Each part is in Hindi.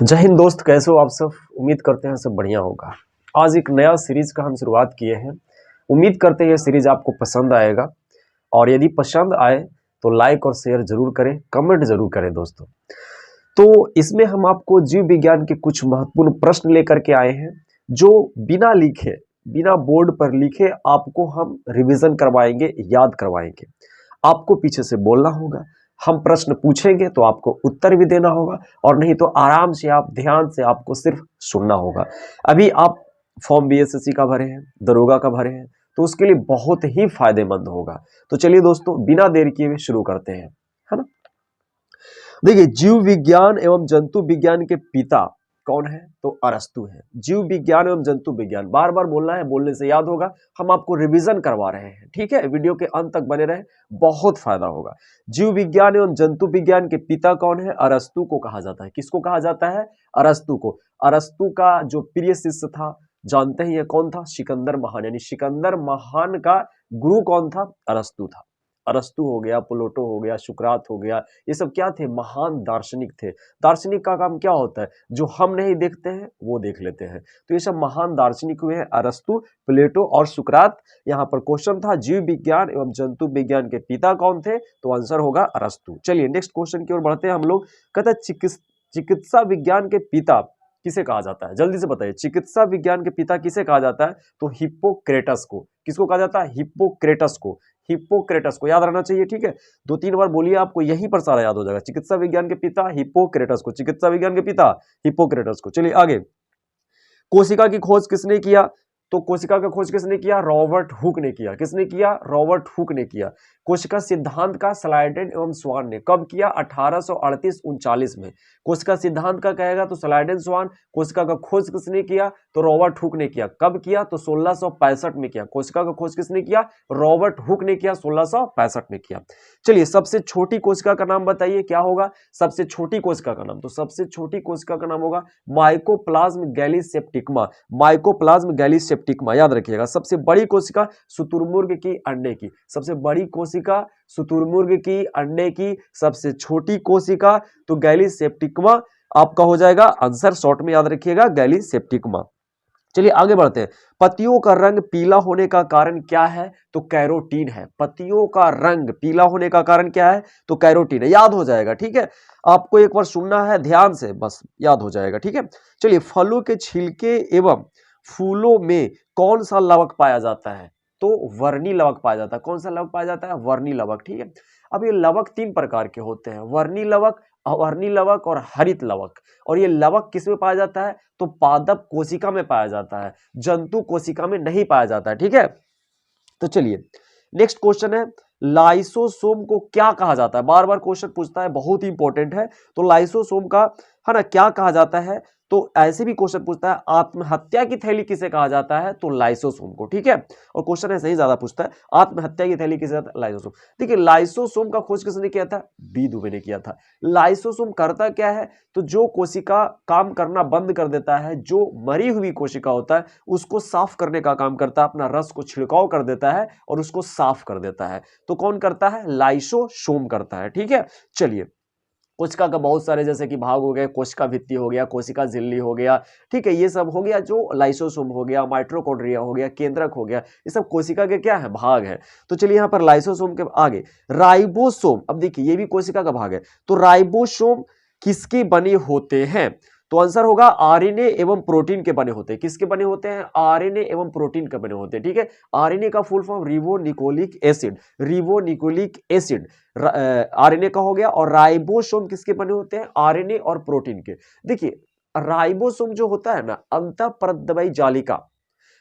जय हिंद दोस्त, कैसे हो आप सब। उम्मीद करते हैं सब बढ़िया होगा। आज एक नया सीरीज का हम शुरुआत किए हैं। उम्मीद करते हैं ये सीरीज आपको पसंद आएगा और यदि पसंद आए तो लाइक और शेयर जरूर करें, कमेंट जरूर करें दोस्तों। तो इसमें हम आपको जीव विज्ञान के कुछ महत्वपूर्ण प्रश्न लेकर के आए हैं जो बिना लिखे, बिना बोर्ड पर लिखे आपको हम रिवीजन करवाएंगे, याद करवाएंगे। आपको पीछे से बोलना होगा, हम प्रश्न पूछेंगे तो आपको उत्तर भी देना होगा, और नहीं तो आराम से आप ध्यान से आपको सिर्फ सुनना होगा। अभी आप फॉर्म बीएसएससी का भरे हैं, दरोगा का भरे हैं, तो उसके लिए बहुत ही फायदेमंद होगा। तो चलिए दोस्तों, बिना देर किए हुए शुरू करते हैं, है ना। देखिए, जीव विज्ञान एवं जंतु विज्ञान के पिता कौन है? तो अरस्तु है। जीव विज्ञान एवं जंतु विज्ञान, बार बार बोलना है, बोलने से याद होगा। हम आपको रिवीजन करवा रहे हैं, ठीक है। वीडियो के अंत तक बने रहे, बहुत फायदा होगा। जीव विज्ञान एवं जंतु विज्ञान के पिता कौन है? अरस्तु को कहा जाता है। किसको कहा जाता है? अरस्तु को। अरस्तु का जो प्रिय शिष्य था, जानते हैं ये कौन था? सिकंदर महान। यानी सिकंदर महान का गुरु कौन था? अरस्तु था। अरस्तु हो गया, प्लेटो हो गया, सुकरात हो गया, ये सब क्या थे? महान दार्शनिक थे। दार्शनिक का काम क्या होता है? जो हम नहीं देखते हैं वो देख लेते हैं। तो ये सब महान दार्शनिक हुए हैं, अरस्तु, प्लेटो और सुकरात। यहाँ पर क्वेश्चन था जीव विज्ञान एवं जंतु विज्ञान के पिता कौन थे? तो आंसर होगा अरस्तु। चलिए नेक्स्ट क्वेश्चन की ओर बढ़ते हैं हम लोग। कहते हैं चिकित्सा विज्ञान के पिता किसे कहा जाता है? जल्दी से बताइए, चिकित्सा विज्ञान के पिता किसे कहा जाता है? तो हिप्पोक्रेटस को। किसको कहा जाता है? हिप्पोक्रेटस को। हिप्पोक्रेटस को याद रहना चाहिए, ठीक है। 2-3 बार बोलिए, आपको यहीं पर सारा याद हो जाएगा। चिकित्सा विज्ञान के पिता हिप्पोक्रेटस को, चिकित्सा विज्ञान के पिता हिप्पोक्रेटस को। चलिए आगे। कोशिका की खोज किसने किया? तो कोशिका का खोज किसने किया? रॉबर्ट हुक ने किया। किसने किया? रॉबर्ट हुक ने किया। कोशिका सिद्धांत का स्लाइडेन एवं स्वान ने कब किया? 1838-39 में। कोशिका सिद्धांत का कहेगा तो स्लाइडेन, स्वान। कोशिका का खोज किसने किया? तो रॉबर्ट हुक ने किया। कब किया? तो 1665 में किया। कोशिका का खोज किसने किया? रॉबर्ट हुक ने किया, 1665 में किया। चलिए, सबसे छोटी कोशिका का नाम बताइए, क्या होगा सबसे छोटी कोशिका का नाम? तो सबसे छोटी कोशिका का नाम होगा माइकोप्लाज्म गैलीसेप्टिकमा। माइकोप्लाज्म गैलीसेप्टिकमा याद रखिएगा। सबसे बड़ी कोशिका शुतुरमुर्ग की अंडे की। सबसे बड़ी कोशिका शुतुरमुर्ग की अंडे की। सबसे छोटी कोशिका तो गैलीसेप्टिकमा आपका हो जाएगा आंसर। शॉर्ट में याद रखिएगा, गैलीसेप्टिकमा। चलिए आगे बढ़ते हैं। पत्तियों का रंग पीला होने का कारण क्या है? तो कैरोटीन है। पत्तियों का रंग पीला होने का कारण क्या है? तो कैरोटीन है। याद हो जाएगा, ठीक है। आपको एक बार सुनना है ध्यान से, बस याद हो जाएगा, ठीक है। चलिए, फलों के छिलके एवं फूलों में कौन सा लवक पाया जाता है? तो वर्णी लवक पाया जाता है। कौन सा लवक पाया जाता है? वर्णी लवक, ठीक है। अब ये लवक 3 प्रकार के होते हैं, वर्णी लवक, अवर्णी लवक और हरित लवक। और ये लवक किस में पाया जाता है? तो पादप कोशिका में पाया जाता है, जंतु कोशिका में नहीं पाया जाता है, ठीक है। तो चलिए नेक्स्ट क्वेश्चन है, लाइसोसोम को क्या कहा जाता है? बार बार क्वेश्चन पूछता है, बहुत ही इंपॉर्टेंट है। तो लाइसोसोम का है ना क्या कहा जाता है? तो ऐसे भी क्वेश्चन पूछता है, आत्महत्या की थैली किसे कहा जाता है? तो लाइसोसोम को, ठीक है। और क्वेश्चन ऐसे ही ज्यादा पूछता है, आत्महत्या की थैली किसे? लाइसोसोम। देखिए, लाइसोसोम का खोज किसने किया था? बी दुबे ने किया था। लाइसोसोम करता क्या है? तो जो कोशिका काम करना बंद कर देता है, जो मरी हुई कोशिका होता है उसको साफ करने का काम करता है, अपना रस को छिड़काव कर देता है और उसको साफ कर देता है। तो कौन करता है? लाइसोसोम करता है, ठीक है। चलिए, कोशिका का बहुत सारे जैसे कि भाग हो गए, कोशिका भित्ति हो गया, कोशिका झिल्ली हो गया, ठीक है। ये सब हो गया जो लाइसोसोम हो गया, माइटोकॉन्ड्रिया हो गया, केंद्रक हो गया, ये सब कोशिका के क्या है? भाग है। तो चलिए यहाँ पर लाइसोसोम के आगे राइबोसोम। अब देखिए, ये भी कोशिका का भाग है। तो राइबोसोम किसके बने होते हैं? तो आंसर होगा आरएनए एवं प्रोटीन के बने होते हैं। किसके बने होते हैं? आरएनए एवं प्रोटीन के बने होते हैं, ठीक है। आरएनए का full form ribonucleic acid, ribonucleic acid RNA का हो गया। और राइबोसोम किसके बने होते हैं? आरएनए और प्रोटीन के। देखिए, राइबोसोम जो होता है ना, अंतःपरद्रव्यी जालिका।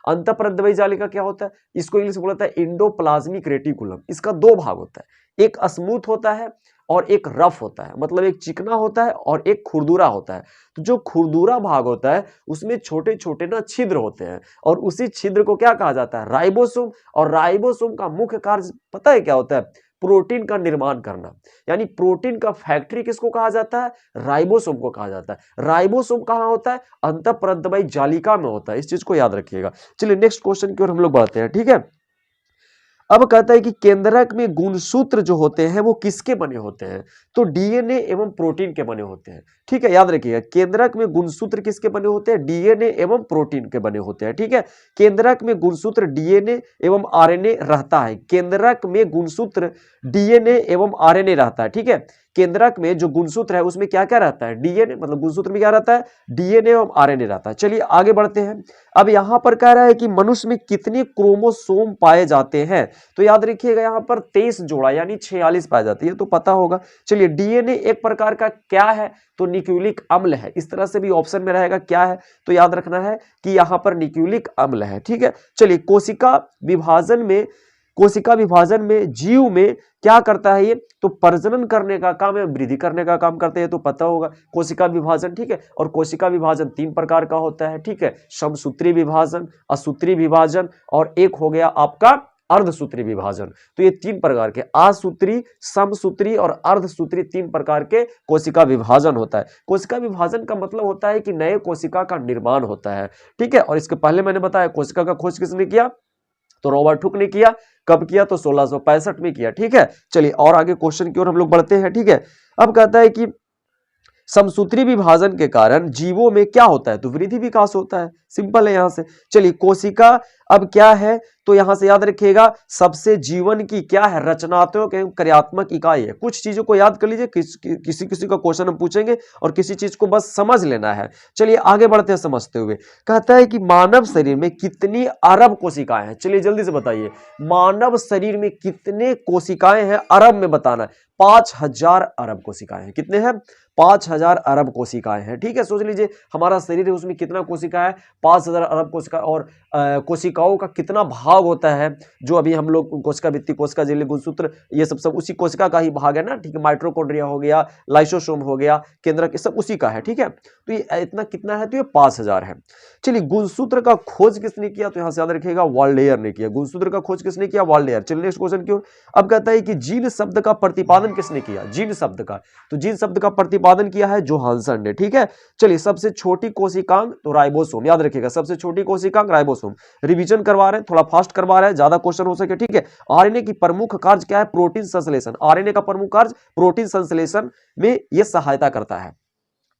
अंतःपरद्रव्यी जालिका क्या होता है? इसको इंग्लिश में बोला जाता है इंडोप्लाज्मिक रेटिकुलम। इसका 2 भाग होता है, एक स्मूथ होता है और एक रफ होता है। मतलब एक चिकना होता है और एक खुरदुरा होता है। तो जो खुरदुरा भाग होता है उसमें छोटे छोटे ना छिद्र होते हैं, और उसी छिद्र को क्या कहा जाता है? राइबोसोम। और राइबोसोम का मुख्य कार्य पता है क्या होता है? प्रोटीन का निर्माण करना। यानी प्रोटीन का फैक्ट्री किसको कहा जाता है? राइबोसोम को कहा जाता है। राइबोसोम कहां होता है? अंतःपरद्रव्यी जालिका में होता है। इस चीज को याद रखिएगा। चलिए नेक्स्ट क्वेश्चन की ओर हम लोग बढ़ते हैं, ठीक है। अब कहता है कि केंद्रक में गुणसूत्र जो होते हैं वो किसके बने होते हैं, तो डीएनए एवं प्रोटीन के बने होते हैं। ठीक है, याद रखिएगा, केंद्रक में गुणसूत्र किसके बने होते हैं, डीएनए एवं प्रोटीन के बने होते हैं। ठीक है, केंद्रक में गुणसूत्र डीएनए एवं आरएनए रहता है, केंद्रक में गुणसूत्र डीएनए एवं आरएनए रहता है। ठीक है, केंद्रक में जो गुणसूत्र है उसमें क्या क्या रहता है, डीएनए, मतलब गुणसूत्र में क्या रहता है, डीएनए एवं आरएनए रहता है। चलिए आगे बढ़ते हैं। अब यहां पर कह रहा है कि मनुष्य में कितने क्रोमोसोम पाए जाते हैं, तो याद रखिएगा यहां पर 23 जोड़ा यानी 46 पाए जाते हैं, तो पता होगा। चलिए, डीएनए एक प्रकार का क्या है, तो न्यूक्लिक अम्ल है। इस तरह से भी ऑप्शन में रहेगा क्या है, तो याद रखना है कि यहां पर न्यूक्लिक अम्ल है। ठीक है, चलिए, कोशिका विभाजन में जीव में क्या करता है ये, तो प्रजनन करने का काम है, वृद्धि करने का काम करते हैं, तो पता होगा कोशिका विभाजन। ठीक है, और कोशिका विभाजन 3 प्रकार का होता है। ठीक है, समसूत्री विभाजन, असूत्री विभाजन और एक हो गया आपका अर्धसूत्री विभाजन। तो ये 3 प्रकार के, असूत्री, समसूत्री और अर्धसूत्री 3 प्रकार के कोशिका विभाजन होता है। कोशिका विभाजन का मतलब होता है कि नए कोशिका का निर्माण होता है। ठीक है, और इसके पहले मैंने बताया कोशिका का खोज किसने किया, तो रॉबर्ट हुक ने किया। कब किया, तो 1665 में किया। ठीक है, चलिए और आगे क्वेश्चन की ओर हम लोग बढ़ते हैं। ठीक है, अब कहता है कि समसूत्री विभाजन के कारण जीवों में क्या होता है, तो वृद्धि विकास होता है। सिंपल है यहां से। चलिए, कोशिका अब क्या है, तो यहां से याद रखिएगा सबसे जीवन की क्या है, रचनात्मक एवं क्रियात्मक इकाई है। कुछ चीजों को याद कर लीजिए, किसी किसी का क्वेश्चन हम पूछेंगे और किसी चीज को बस समझ लेना है। चलिए आगे बढ़ते हैं समझते हुए। कहता है कि मानव शरीर में कितनी अरब कोशिकाएं हैं, चलिए जल्दी से बताइए, मानव शरीर में कितने कोशिकाएं हैं, अरब में बताना है। 5000 अरब कोशिकाएं हैं। कितने हैं, 5000 अरब कोशिकाएं हैं। ठीक है, सोच लीजिए हमारा शरीर है उसमें कितना कोशिका है, 5000 अरब कोशिका। और कोशिकाओं का कितना भाग होता है, जो अभी हम लोग कोशिका भित्ति, कोशिका झिल्ली, गुणसूत्र, ये सब उसी कोशिका का ही भाग है ना। ठीक है, माइटोकॉन्ड्रिया हो गया, लाइसोसोम हो गया, केंद्रक, सब उसी का है। ठीक है, तो ये इतना कितना है, तो ये 5000 है। चलिए, गुणसूत्र का खोज किसने किया, तो यहां से याद रखिएगा वाल्डेयर ने किया। गुणसूत्र का खोज किसने किया, वाल्डेयर। चलिए नेक्स्ट क्वेश्चन की ओर। अब कहता है कि जीन शब्द का प्रतिपादन किसने किया, जीन शब्द का, तो जीन शब्द का प्रतिपादन किया है जोहानसन ने। ठीक है, चलिए, सबसे छोटी कोशिकांग तो राइबोसोम, याद रखिएगा सबसे छोटी कोशिकांग राइबोसोम। रिवीजन करवा रहे हैं, थोड़ा फास्ट करवा रहे हैं, ज्यादा क्वेश्चन हो सके। ठीक है, आरएनए की प्रमुख कार्य क्या है, प्रोटीन संश्लेषण। आरएनए का प्रमुख कार्य प्रोटीन संश्लेषण में यह सहायता करता है।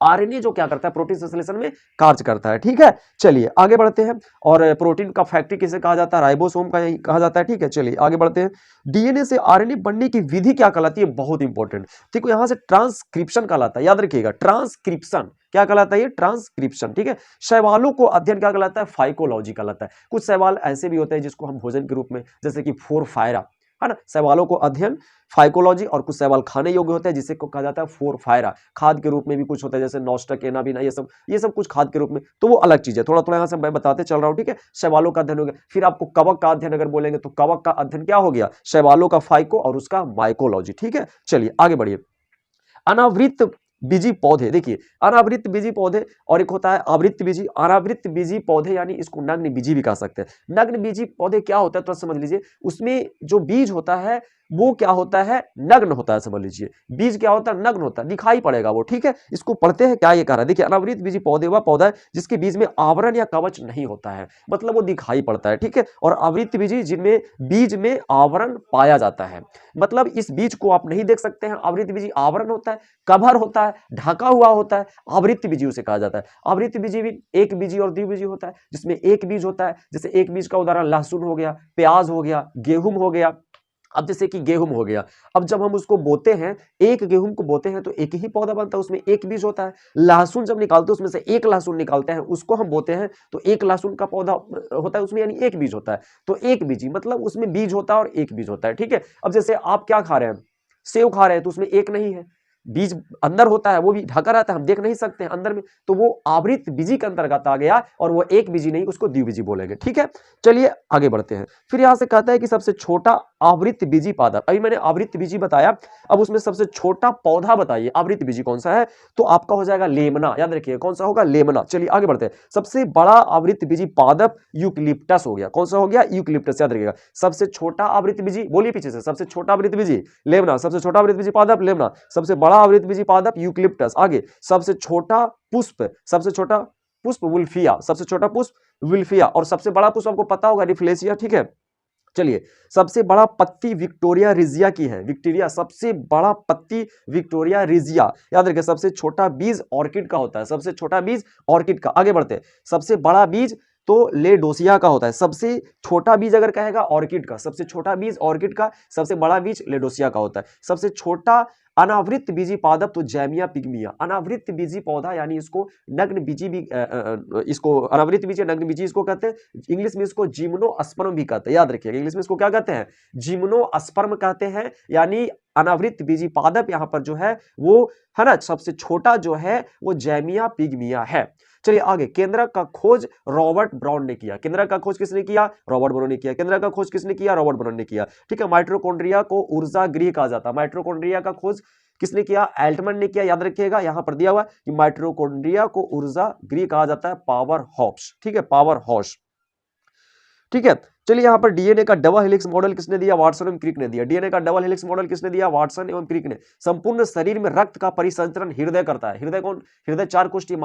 आरएनए जो क्या करता है, प्रोटीन संश्लेषण में कार्य करता है। ठीक है, चलिए आगे बढ़ते हैं। और प्रोटीन का फैक्ट्री किसे कहा जाता है, राइबोसोम का कहा जाता है। ठीक है, चलिए आगे बढ़ते हैं। डीएनए से आरएनए बनने की विधि क्या कहलाती है, बहुत इंपॉर्टेंट। देखो यहां से ट्रांसक्रिप्शन कहलाता है, याद रखिएगा ट्रांसक्रिप्शन क्या कहलाता है, ये ट्रांसक्रिप्शन। ठीक है, शैवालों को अध्ययन क्या कहलाता है, फाइकोलॉजी कहलाता है। कुछ शैवाल ऐसे भी होते हैं जिसको हम भोजन के रूप में, जैसे कि फोरफायरा है ना, शैवालों को अध्ययन फाइकोलॉजी। और कुछ शैवाल खाने योग्य होते हैं जिसे को कहा जाता है फोरफायरा। खाद के रूप में भी कुछ होता है, जैसे नॉस्टक, एनाबिना, ये सब कुछ खाद के रूप में, तो वो अलग चीज है। थोड़ा थोड़ा यहां से मैं बताते चल रहा हूं। ठीक है, शैवालों का अध्ययन हो गया। फिर आपको कवक का अध्ययन अगर बोलेंगे तो कवक का अध्ययन क्या हो गया, शैवालों का फाइको और उसका माइकोलॉजी। ठीक है, चलिए आगे बढ़िए। अनावृत बीजी पौधे, देखिए अनावृत बीजी पौधे और एक होता है आवृत बीजी। अनावृत बीजी पौधे यानी इसको नग्न बीजी भी कह सकते हैं। नग्न बीजी पौधे क्या होता है, तो समझ लीजिए उसमें जो बीज होता है वो क्या होता है, नग्न होता है। समझ लीजिए बीज क्या होता है, नग्न होता है, दिखाई पड़ेगा वो। ठीक है, इसको पढ़ते हैं क्या ये कह रहा है। देखिए, अनावृत बीजी पौधे वह पौधा है जिसके बीज में आवरण या कवच नहीं होता है, मतलब वो दिखाई पड़ता है। ठीक है, और आवृत बीजी जिनमें बीज में आवरण पाया जाता है, मतलब इस बीज को आप नहीं देख सकते हैं। आवृत बीजी आवरण होता है, कवर होता है, ढका हुआ होता है, आवृत बीजी उसे कहा जाता है। आवृत बीजी भी एक बीजी और द्विबीजी होता है, जिसमें एक बीज होता है। जैसे एक बीज का उदाहरण लहसुन हो गया, प्याज हो गया, गेहूं हो गया। अब जैसे कि गेहूं हो गया, अब जब हम उसको बोते हैं, एक गेहूं को बोते हैं तो एक ही पौधा बनता है, उसमें एक बीज होता है। लहसुन जब निकालते हैं उसमें से एक लहसुन निकालते हैं, उसको हम बोते हैं तो एक लहसुन का पौधा होता है, उसमें यानी एक बीज होता है। तो एक बीजी मतलब उसमें बीज होता है और एक बीज होता है। ठीक है, अब जैसे आप क्या खा रहे हैं, सेव खा रहे हैं, तो उसमें एक नहीं है, बीज अंदर होता है, वो भी ढका रहता है, हम देख नहीं सकते हैं अंदर में, तो वो आवृत बीजी के अंतर्गत आ गया और वो एक बीजी नहीं, उसको द्विबीजी बोलेंगे। ठीक है, चलिए आगे बढ़ते हैं। फिर यहां से कहता है कि सबसे छोटा आवृत बीजी पादप, अभी मैंने आवृत बीजी बताया, अब उसमें सबसे छोटा पौधा बताइए आवृत बीजी कौन सा है, तो आपका हो जाएगा लेमना। याद रखिए कौन सा होगा, लेमना। चलिए आगे बढ़ते हैं। सबसे बड़ा आवृत बीजी पादप यूकलिप्टस हो गया। कौन सा हो गया, यूकलिप्टस। याद रखिएगा सबसे छोटा आवृत बीजी, बोलिए पीछे से, सबसे छोटा आवृत बीजी लेमना, सबसे छोटा आवृत बीजी पादप लेमना, सबसे बड़ा आवृत बीजी पादप यूकलिप्टस। आगे सबसे छोटा पुष्प, सबसे छोटा पुष्प वुल्फिया, सबसे छोटा पुष्प वुल्फिया। और सबसे बड़ा पुष्प आपको पता होगा रिफ्लेशिया। ठीक है, चलिए, सबसे बड़ा पत्ती विक्टोरिया रिजिया की है। विक्टोरिया सबसे बड़ा पत्ती विक्टोरिया रिजिया। याद रखिए, सबसे छोटा बीज ऑर्किड का होता है, सबसे छोटा बीज ऑर्किड का। आगे बढ़ते हैं, सबसे बड़ा बीज तो लेडोसिया का होता है। सबसे छोटा बीज अगर कहेगा ऑर्किड का, सबसे छोटा बीज ऑर्किड का, सबसे बड़ा बीज लेडोसिया का होता है। सबसे छोटा अनावृत बीजी पादप तो जैमिया पिग्मिया। अनावृत बीजी पौधा यानी इसको नग्न बीजी भी इसको अनावृत बीजी, नग्न बीजी इसको कहते हैं। इंग्लिश में इसको जिम्नोस्पर्म भी कहते हैं। याद रखिएगा, इंग्लिश में इसको क्या कहते हैं? जिम्नोस्पर्म कहते हैं। यानी अनावृत बीजी पादप यहां पर जो है वो है ना, सबसे छोटा जो है वो जैमिया पिग्मिया है। चलिए आगे, केंद्रक का खोज रॉबर्ट ब्राउन ने किया। केंद्रक का खोज किसने किया? रॉबर्ट ब्राउन ने किया। केंद्रक का खोज किसने किया? रॉबर्ट ब्राउन ने किया। ठीक है, माइटोकॉन्ड्रिया को ऊर्जा गृह कहा जाता है। माइटोकॉन्ड्रिया का खोज किसने किया? एल्टमैन ने किया। याद रखिएगा, यहां पर दिया हुआ कि माइटोकॉन्ड्रिया को ऊर्जा गृह कहा जाता है, पावर हाउस। ठीक है, पावर हाउस। ठीक है, चलिए यहां पर डीएनए का डबल हेलिक्स मॉडल किसने दिया? वाटसन एवं क्रिक ने दिया। डीएनए का डबल हेलिक्स मॉडल किसने दिया? वाटसन एवं क्रिक ने। संपूर्ण शरीर में रक्त का परिसंचरण हृदय करता है। हृदय कौन? हृदय चार कोष्ठीय।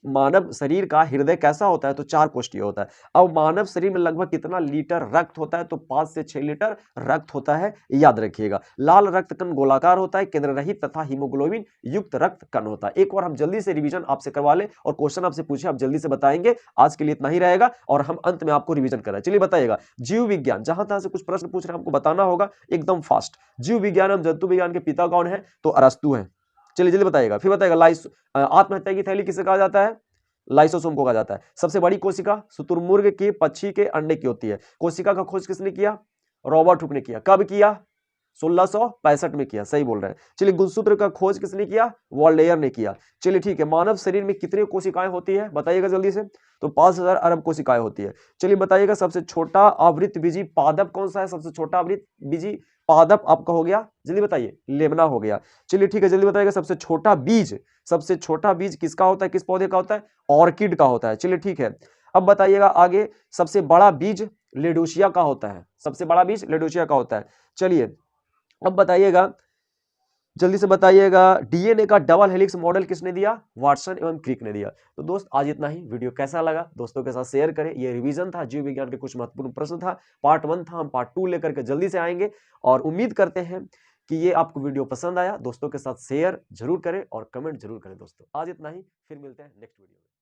मानव शरीर का हृदय कैसा होता है? तो चार कोष्ठीय होता है। अब मानव शरीर में लगभग कितना लीटर रक्त होता है? तो 5 से 6 लीटर रक्त होता है, याद रखिएगा। लाल रक्त कण गोलाकार होता है, केंद्र रहित तथा हीमोग्लोबिन युक्त रक्त कण होता है। एक बार हम जल्दी से रिवीजन आपसे करवा ले और क्वेश्चन आपसे पूछे, आप जल्दी से बताएंगे। आज के लिए इतना ही रहेगा और हम अंत में आपको रिवीजन कराएं। चलिए बताइएगा, जीव विज्ञान, जहां तहां से कुछ प्रश्न पूछ रहे हैं, हमको बताना होगा एकदम फास्ट। जीव विज्ञान एवं जंतु विज्ञान के पिता कौन है? तो अरस्तु है। चलिए जल्दी बताइएगा। फिर बताइएगा, आत्महत्या की थैली किसे कहा जाता है? लाइसोसोम को कहा जाता है। सबसे बड़ी कोशिका शुतुरमुर्ग के पक्षी के अंडे की होती है। कोशिका का खोज किसने किया? रॉबर्ट हुक ने किया। कब किया? 1665 में किया। सही बोल रहे हैं। चलिए, गुणसूत्र का खोज किसने किया? वॉल्डेयर ने किया। चलिए ठीक है, मानव शरीर में कितनी कोशिकाएं होती है? बताइएगा जल्दी से। तो 5000 अरब कोशिकाएं होती है। चलिए बताइएगा, सबसे छोटा आवृत बीजी पादप कौन सा है? सबसे छोटा आवृत बीजी पादप आपका हो गया, जल्दी बताइए, लेमना हो गया। चलिए ठीक है, जल्दी बताइएगा, सबसे छोटा बीज, सबसे छोटा बीज किसका होता है? किस पौधे का होता है? ऑर्किड का होता है। चलिए ठीक है, अब बताइएगा आगे, सबसे बड़ा बीज लेडोसिया का होता है। सबसे बड़ा बीज लेडोसिया का होता है। चलिए अब बताइएगा, जल्दी से बताइएगा, डीएनए का डबल हेलिक्स मॉडल किसने दिया? वाटसन एवं क्रिक ने दिया। तो दोस्त आज इतना ही। वीडियो कैसा लगा दोस्तों के साथ शेयर करें। ये रिवीजन था, जीव विज्ञान के कुछ महत्वपूर्ण प्रश्न था। पार्ट 1 था, हम पार्ट 2 लेकर के जल्दी से आएंगे और उम्मीद करते हैं कि ये आपको वीडियो पसंद आया। दोस्तों के साथ शेयर जरूर करें और कमेंट जरूर करें। दोस्तों आज इतना ही, फिर मिलते हैं नेक्स्ट वीडियो में।